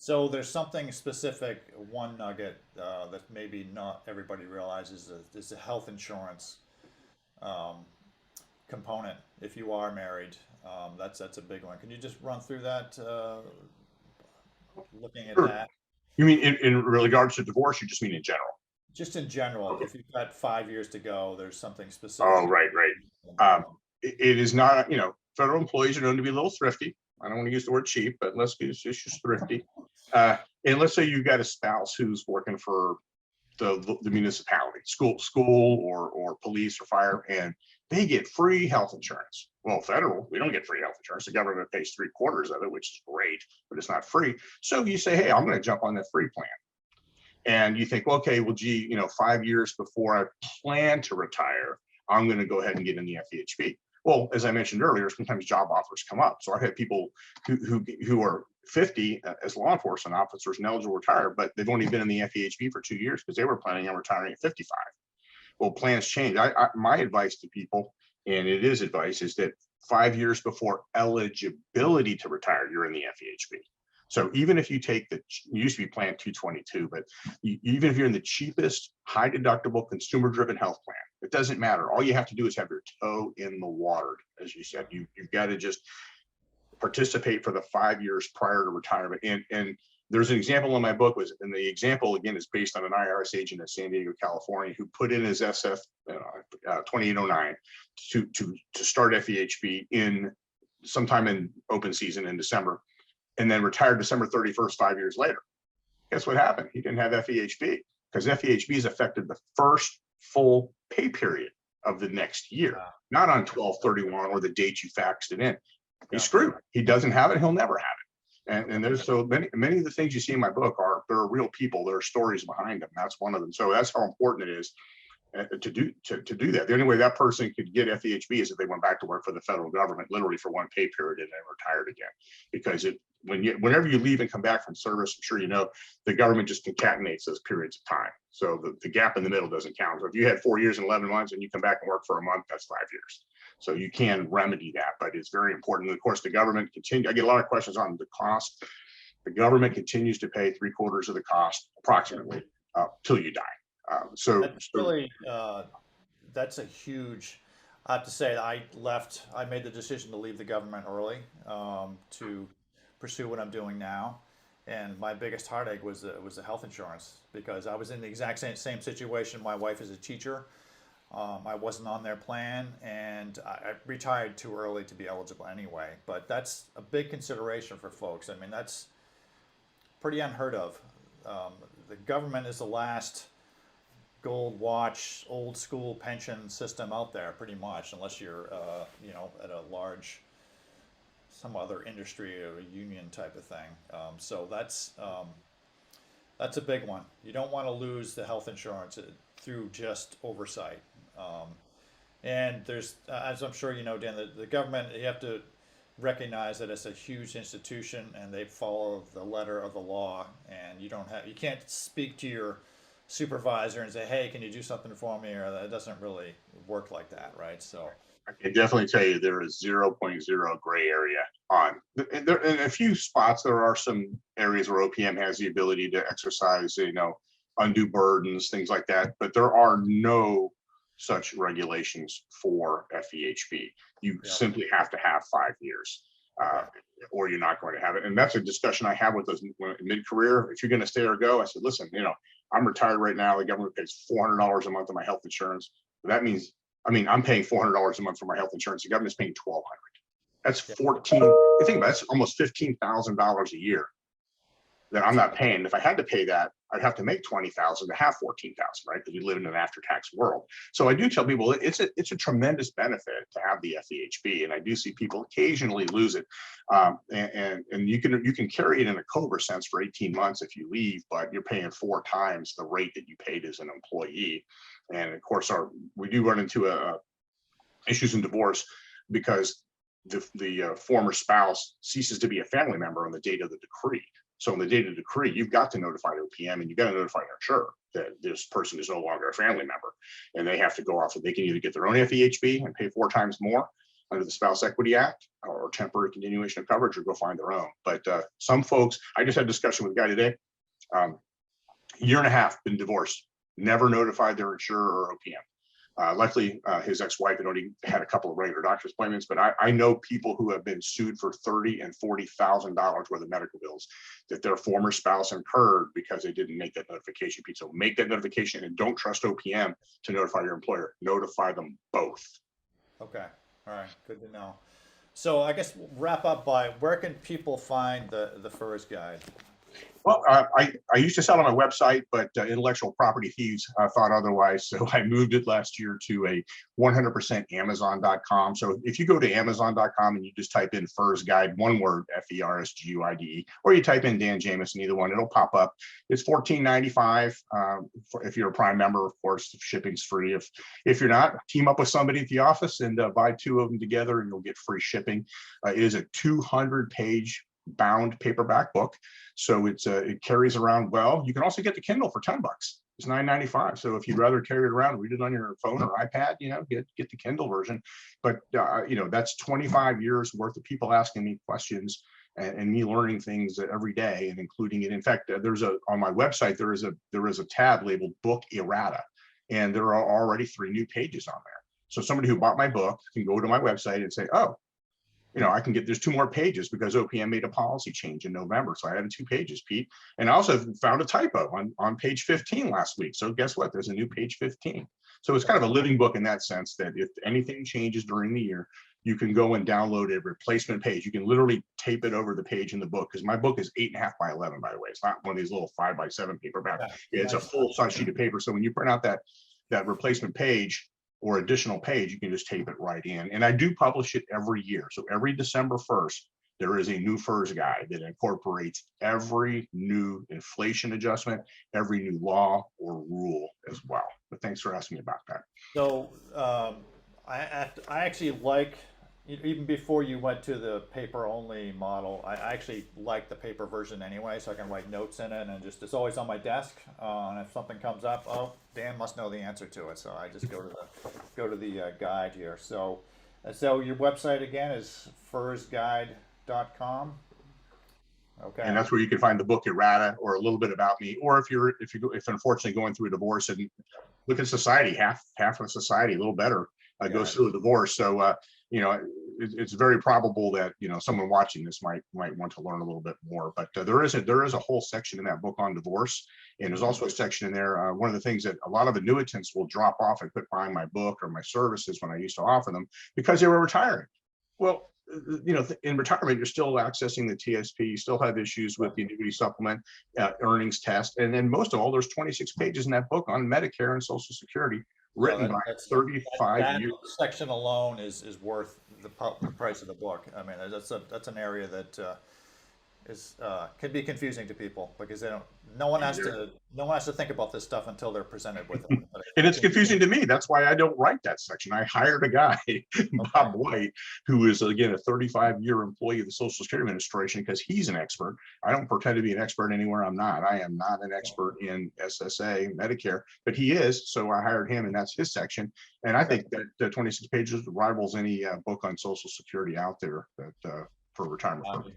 So there's something specific, one nugget that maybe not everybody realizes is the health insurance um, component. If you are married, that's a big one. Can you just run through that, looking at Sure. that? You mean in regards to divorce? You just mean in general? Just in general, if you've got 5 years to go, there's something specific Oh, you right, right. know. It is not, federal employees are known to be a little thrifty. I don't want to use the word cheap, but let's be just thrifty. And let's say you've got a spouse who's working for the municipality, school or police or fire, and they get free health insurance. Well, federal, we don't get free health insurance. The government pays 3/4 of it, which is great, but it's not free. So you say, hey, I'm going to jump on that free plan. And you think, well, okay, well, gee, 5 years before I plan to retire, I'm going to go ahead and get in the FEHB. Well, as I mentioned earlier, sometimes job offers come up. So I've had people who are 50 as law enforcement officers and eligible to retire, but they've only been in the FEHB for 2 years because they were planning on retiring at 55. Well, plans change. My advice to people, and it is advice, is that 5 years before eligibility to retire, you're in the FEHB. So even if you take used to be plan 222, but even if you're in the cheapest, high deductible, consumer driven health plan, it doesn't matter. All you have to do is have your toe in the water. As you said, you've got to just participate for the 5 years prior to retirement. And there's an example in my book and the example again is based on an IRS agent in San Diego, California, who put in his SF 2809 to start FEHB in sometime in open season in December, and then retired December 31st, 5 years later. Guess what happened? He didn't have FEHB because FEHB is affected the first full pay period of the next year, Wow. not on 12/31 or the date you faxed it in. He's Yeah. screwed. He doesn't have it. He'll never have it. And there's so many of the things you see in my book there are real people. There are stories behind them. That's one of them. So that's how important it is to do that. The only way that person could get FEHB is if they went back to work for the federal government, literally for one pay period, and then retired again. Because whenever you leave and come back from service, I'm sure you know, the government just concatenates those periods of time. So the gap in the middle doesn't count. So if you had 4 years and 11 months and you come back and work for a month, that's 5 years. So you can remedy that, but it's very important. And of course, the government I get a lot of questions on the cost. The government continues to pay 3/4 of the cost approximately till you die. That's really, that's a huge, I have to say, I made the decision to leave the government early, to pursue what I'm doing now. And my biggest heartache was the health insurance because I was in the exact same situation. My wife is a teacher. I wasn't on their plan and I retired too early to be eligible anyway. But that's a big consideration for folks. I mean, that's pretty unheard of. Um, the government is the last gold watch, old school pension system out there, pretty much, unless you're, at a large, some other industry or a union type of thing. So that's a big one. You don't want to lose the health insurance through just oversight. Um, and there's, as I'm sure you know, Dan, the government, you have to recognize that it's a huge institution and they follow the letter of the law. And you can't speak to your supervisor and say, hey, can you do something for me? Or that doesn't really work like that, right? So, I can definitely tell you there is 0.0 gray area on there. In a few spots, there are some areas where OPM has the ability to exercise, undue burdens, things like that. But there are no such regulations for FEHB. You yeah. simply have to have 5 years. Okay. Or you're not going to have it. And that's a discussion I have with those mid-career. If you're going to stay or go, I said, listen, I'm retired right now. The government pays $400 a month on my health insurance. That means, I'm paying $400 a month for my health insurance. The government's paying $1,200. That's Yeah. 14. You think about it, that's almost $15,000 a year that I'm not paying. If I had to pay that, I'd have to make 20,000 to have 14,000, right? Because we live in an after-tax world. So I do tell people it's a tremendous benefit to have the FEHB, and I do see people occasionally lose it. And you can carry it in a COBRA sense for 18 months if you leave, but you're paying 4 times the rate that you paid as an employee. And of course, we do run into issues in divorce because the former spouse ceases to be a family member on the date of the decree. So in the date of the decree, you've got to notify OPM and you've got to notify your insurer that this person is no longer a family member. And they have to go off, and they can either get their own FEHB and pay 4 times more, under the Spouse Equity Act or temporary continuation of coverage, or go find their own. But some folks, I just had a discussion with a guy today, year and a half, been divorced, never notified their insurer or OPM. Luckily, his ex-wife had already had a couple of regular doctor's appointments, but I know people who have been sued for $30,000 and $40,000 worth of medical bills that their former spouse incurred because they didn't make that notification piece. So make that notification, and don't trust OPM to notify your employer. Notify them both. Okay. All right. Good to know. So I guess we'll wrap up by where can people find the FERS guide? Well, I used to sell on my website, but intellectual property thieves thought otherwise. So I moved it last year to a 100% Amazon.com. So if you go to Amazon.com and you just type in FERS guide, one word, FERSGUIDE, or you type in Dan Jamison, either one, it'll pop up. It's $14.95 if you're a Prime member. Of course, shipping's free. If you're not, team up with somebody at the office and buy two of them together, and you'll get free shipping. It is a 200-page bound paperback book, so it carries around well. You can also get the Kindle for $10. It's $9.95. So if you'd rather carry it around, read it on your phone or iPad, get the Kindle version. But that's 25 years worth of people asking me questions and me learning things every day, and including it. In fact, on my website there is a tab labeled Book Errata, and there are already 3 new pages on there. So somebody who bought my book can go to my website and say, oh, I can there's 2 more pages because OPM made a policy change in November. So I added 2 pages, Pete. And I also found a typo on page 15 last week. So guess what? There's a new page 15. So it's kind of a living book in that sense, that if anything changes during the year, you can go and download a replacement page. You can literally tape it over the page in the book, because my book is 8.5 by 11, by the way. It's not one of these little 5 by 7 paperback. It's a full size sheet of paper. So when you print out that replacement page or additional page, you can just tape it right in. And I do publish it every year. So every December 1st, there is a new FERS guide that incorporates every new inflation adjustment, every new law or rule as well. But thanks for asking me about that. So I actually like, even before you went to the paper only model, I actually like the paper version anyway, so I can write notes in it, and it's always on my desk. And if something comes up, oh, Dan must know the answer to it, so I just go to the guide here. So your website again is FERSguide.com. Okay. And that's where you can find the book Errata, or a little bit about me. Or if unfortunately going through a divorce, and look at society, half of society, a little better, goes through a divorce. So it's very probable that someone watching this might want to learn a little bit more. But there is a whole section in that book on divorce, and there's also a section in there. One of the things that a lot of annuitants will drop off and quit buying my book or my services when I used to offer them, because they were retiring. Well, in retirement, you're still accessing the TSP. You still have issues with the annuity supplement, earnings test, and then most of all, there's 26 pages in that book on Medicare and Social Security, written by 35 years. Section alone is worth the price of the book. I mean, that's an area that can be confusing to people, because no one has to think about this stuff until they're presented with it. And it's confusing to me. That's why I don't write that section. I hired a guy, Bob White, who is, again, a 35-year employee of the Social Security Administration, because he's an expert. I don't pretend to be an expert anywhere I'm not. I am not an expert in SSA, Medicare, but he is. So I hired him, and that's his section. And I think that 26 pages rivals any book on Social Security out there that for retirement.